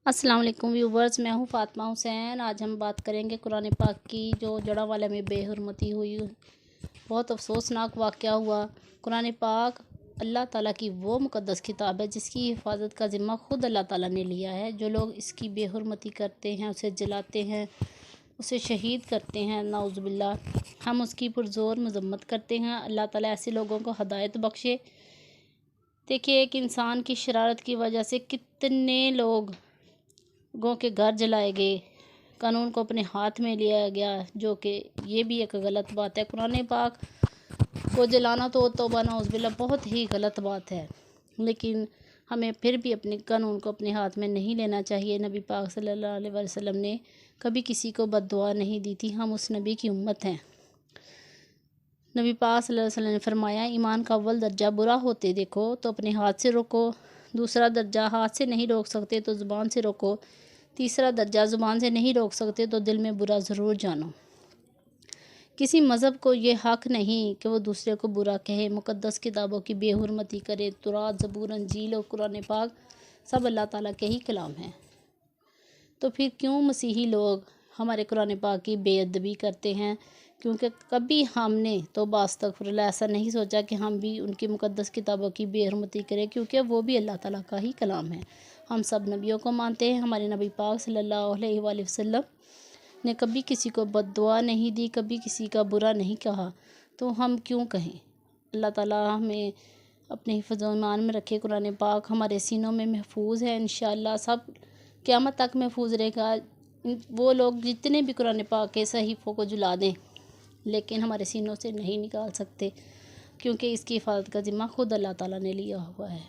अस्सलाम वालेकुम व्यूवर्स, मैं हूँ फ़ातिमा हुसैन। आज हम बात करेंगे कुरान पाक की जो जड़ावाला में बेहुरमती हुई। बहुत अफसोसनाक वाक़या हुआ। कुरान पाक अल्लाह ताला की वो मुक़द्दस किताब है जिसकी हिफाजत का ज़िम्मा ख़ुद अल्लाह ताला ने लिया है। जो लोग इसकी बेहुरमती करते हैं, उसे जलाते हैं, उसे शहीद करते हैं, नाउज़ुबिल्लाह, हम उसकी पुरज़ोर मज़म्मत करते हैं। अल्लाह ताला ऐसे लोगों को हिदायत बख्शे। देखिए, एक इंसान की शरारत की वजह से कितने लोगों के घर जलाए गए, कानून को अपने हाथ में लिया गया, जो कि ये भी एक गलत बात है। कुरान पाक को जलाना तो तौबा नाउज़ुबिल्लाह बहुत ही गलत बात है, लेकिन हमें फिर भी अपने कानून को अपने हाथ में नहीं लेना चाहिए। नबी पाक सल्लल्लाहु अलैहि वसल्लम ने कभी किसी को बद्दुआ नहीं दी थी। हम उस नबी की उम्मत हैं। नबी पाक सल्लल्लाहु अलैहि वसल्लम ने फरमाया, ईमान का अव्वल दर्जा बुरा होते देखो तो अपने हाथ से रोको, दूसरा दर्जा हाथ से नहीं रोक सकते तो ज़ुबान से रोको, तीसरा दर्जा ज़ुबान से नहीं रोक सकते तो दिल में बुरा ज़रूर जानो। किसी मज़हब को ये हक़ नहीं कि वो दूसरे को बुरा कहे, मुक़द्दस किताबों की बेहुरमती करे। तौरात, ज़बूर, इंजील और कुरान पाक सब अल्लाह ताला के ही कलाम हैं। तो फिर क्यों मसीही लोग हमारे कुरान पाक की बेअदबी करते हैं? क्योंकि कभी हमने तो अस्तग़फ़िरुल्लाह ऐसा नहीं सोचा कि हम भी उनकी मुक़द्दस किताबों की बेहुरमती करें, क्योंकि वो भी अल्लाह ताला का ही कलाम है। हम सब नबियों को मानते हैं। हमारे नबी पाक सल्लल्लाहु अलैहि वसल्लम ने कभी किसी को बद्दुआ नहीं दी, कभी किसी का बुरा नहीं कहा, तो हम क्यों कहें? अल्लाह ताला हमें अपने हिफ़्ज़-ओ-ईमान में रखे। कुरान पाक हमारे सीनों में महफूज है, इंशाअल्लाह सब क़यामत तक महफूज रहेगा। वो लोग जितने भी कुरान पाक के सहीफ़ों को जला दें, लेकिन हमारे सीनों से नहीं निकाल सकते, क्योंकि इसकी हिफाजत का ज़िम्मा ख़ुद अल्लाह ताला ने लिया हुआ है।